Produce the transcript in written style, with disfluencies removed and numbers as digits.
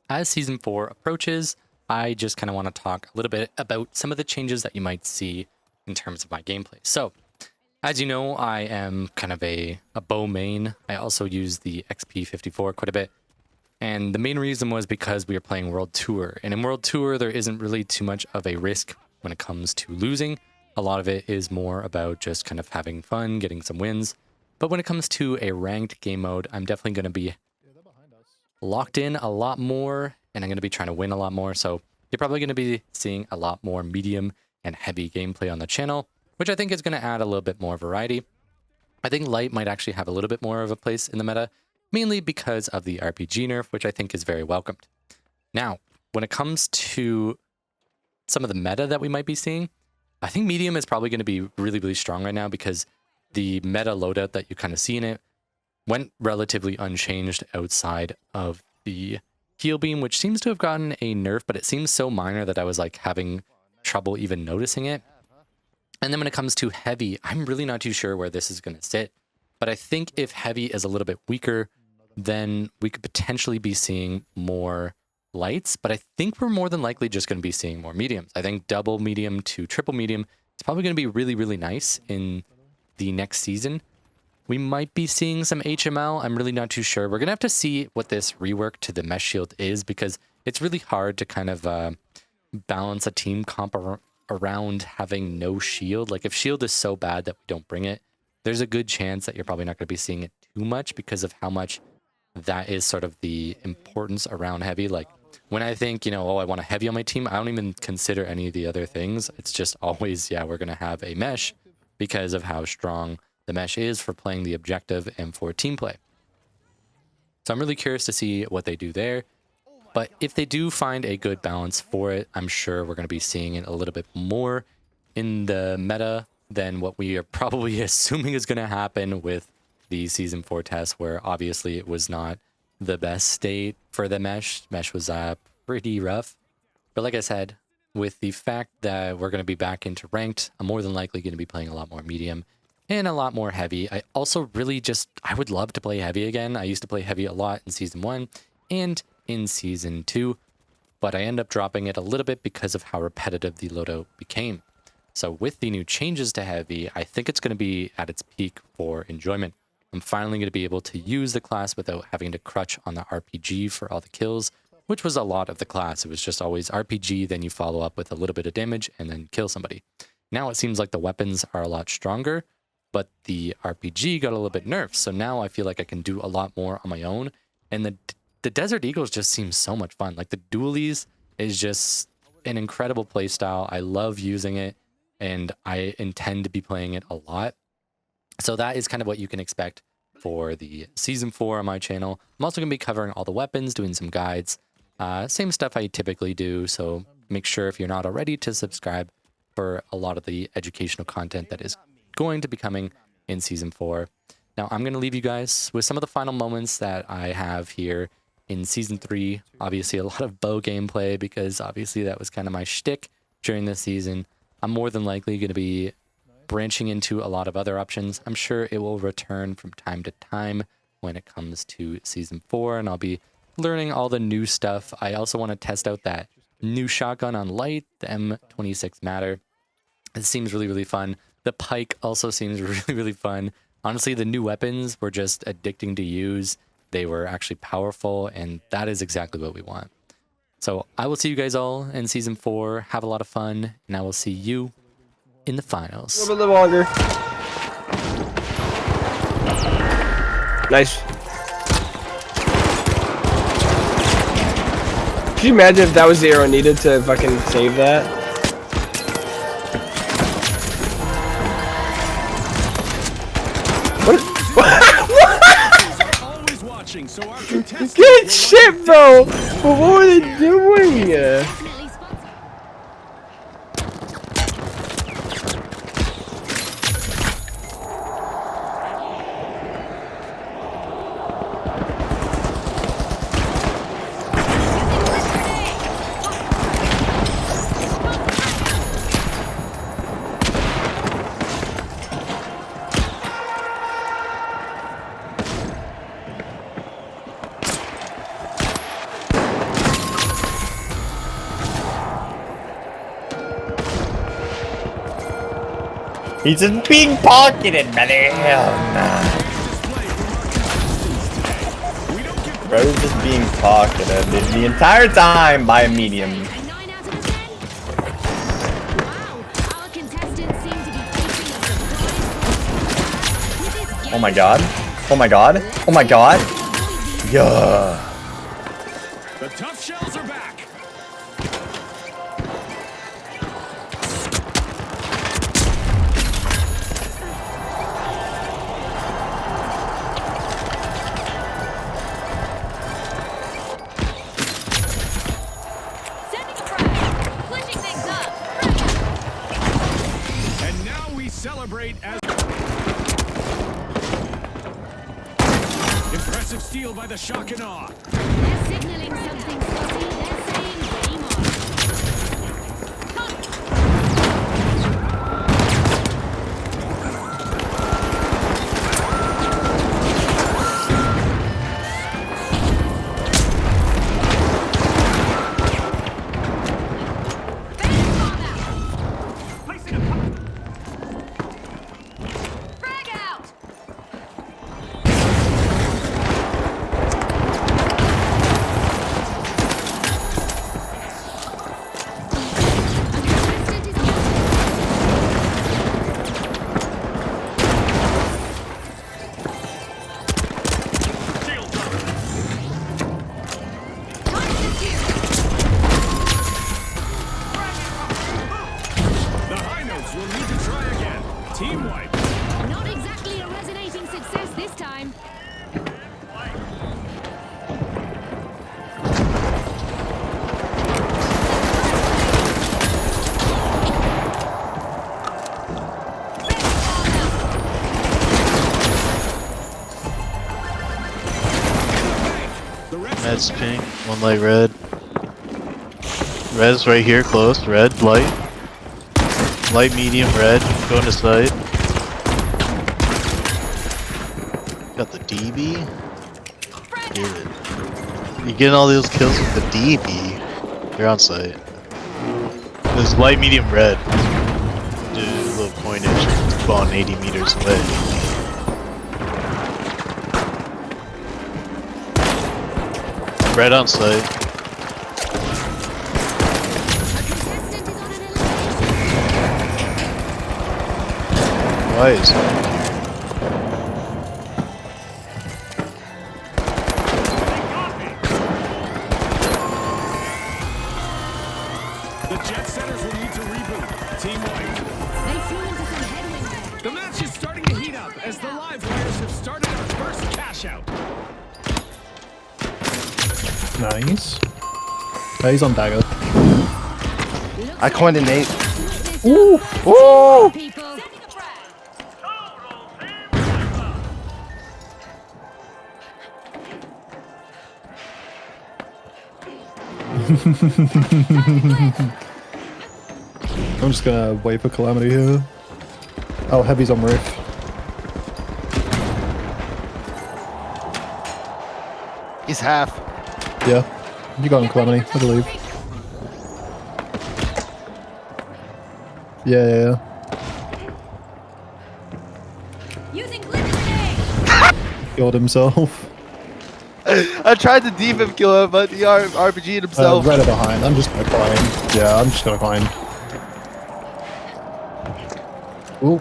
as Season 4 approaches, I just kind of want to talk a little bit about some of the changes that you might see in terms of my gameplay. So, as you know, I am kind of a bow main. I also use the XP54 quite a bit. And the main reason was because we are playing World Tour. And in World Tour, there isn't really too much of a risk when it comes to losing. A lot of it is more about just kind of having fun, getting some wins. But when it comes to a ranked game mode, I'm definitely going to be locked in a lot more, and I'm going to be trying to win a lot more. So you're probably going to be seeing a lot more medium and heavy gameplay on the channel, which I think is going to add a little bit more variety. I think light might actually have a little bit more of a place in the meta, mainly because of the RPG nerf, which I think is very welcomed. Now, when it comes to some of the meta that we might be seeing, I think medium is probably going to be really, really strong right now because the meta loadout that you kind of see in it went relatively unchanged outside of the heal beam, which seems to have gotten a nerf, but it seems so minor that I was like having trouble even noticing it. And then when it comes to heavy, I'm really not too sure where this is going to sit. But I think if heavy is a little bit weaker, then we could potentially be seeing more lights. But I think we're more than likely just going to be seeing more mediums. I think double medium to triple medium is probably going to be really, really nice in the next season. We might be seeing some HML. I'm really not too sure. We're going to have to see what this rework to the mesh shield is because it's really hard to kind of balance a team comp around having no shield. Like if shield is so bad that we don't bring it, there's a good chance that you're probably not going to be seeing it too much because of how much that is sort of the importance around heavy. Like when I think, oh, I want a heavy on my team, I don't even consider any of the other things. It's just always, yeah, we're going to have a mesh because of how strong the mesh is for playing the objective and for team play. So I'm really curious to see what they do there. But if they do find a good balance for it, I'm sure we're going to be seeing it a little bit more in the meta than what we are probably assuming is going to happen with the Season 4 test, where obviously it was not the best state for the mesh. Mesh was pretty rough. But like I said, with the fact that we're going to be back into ranked, I'm more than likely going to be playing a lot more medium and a lot more heavy. I also really I would love to play heavy again. I used to play heavy a lot in Season 1 and in Season 2, but I end up dropping it a little bit because of how repetitive the loadout became. So with the new changes to heavy, I think it's going to be at its peak for enjoyment. I'm finally going to be able to use the class without having to crutch on the RPG for all the kills, which was a lot of the class. It was just always RPG, then you follow up with a little bit of damage and then kill somebody. Now it seems like the weapons are a lot stronger, but the RPG got a little bit nerfed. So now I feel like I can do a lot more on my own. And the Desert Eagles just seem so much fun. Like the dualies is just an incredible playstyle. I love using it and I intend to be playing it a lot. So that is kind of what you can expect for the Season 4 on my channel. I'm also going to be covering all the weapons, doing some guides, same stuff I typically do. So make sure if you're not already to subscribe for a lot of the educational content that is going to be coming in Season 4. Now, I'm going to leave you guys with some of the final moments that I have here in Season 3. Obviously, a lot of bow gameplay because obviously that was kind of my shtick during this season. I'm more than likely going to be branching into a lot of other options. I'm sure it will return from time to time when it comes to Season 4, and I'll be learning all the new stuff. I also want to test out that new shotgun on light, the M26 Matter. It seems really, really fun. The pike also seems really, really fun. Honestly, the new weapons were just addicting to use. They were actually powerful, and that is exactly what we want. So I will see you guys all in Season 4. Have a lot of fun, and I will see you in the finals. A little bit longer. Nice. Could you imagine if that was the arrow needed to fucking save that? Good shit, bro! But what were they doing? He's just being pocketed, man. Bro's just being pocketed the entire time by a medium. A 9 out of 10. Wow, our contestants seem to be facing a surprise. With this game, Oh my god. Oh my god. Oh my god. Yeah. The tough shells are back. sending a frag. Pushing things up. And now we celebrate as impressive steal by the Shock and Awe. They're signaling something, Scotty. They're saying game on. Frag out! Contestant is time to shoot. The high notes will need to try again. Team wipe. Not exactly a resonating success this time. The rest Red's pink, one light red. Red's right here, close. Red, light. Light, medium, red. Going to site. Got the DB. David. You're getting all those kills with the DB. You're on site. There's light, medium, red. Do a little pointage. Spawn 80 meters away. Red on site. A contestant is on an elimination. Why is it? the Jet Setters will need to reboot. Team wipe. They flew into some headwind there. The match is starting to heat up as the live wires have started our first cash out. Nice. Oh, he's on dagger. I coined an 8. Ooh! Ooh! People. I'm just gonna wait for Calamity here. Oh, Heavy's on roof. He's half. Yeah. You got him, Calamity, I believe. Yeah. Using glitter grenade. Killed himself. I tried to deep kill him, but he RPG'd himself. Right behind. I'm just gonna climb. Yeah, I'm just gonna climb. Ooh,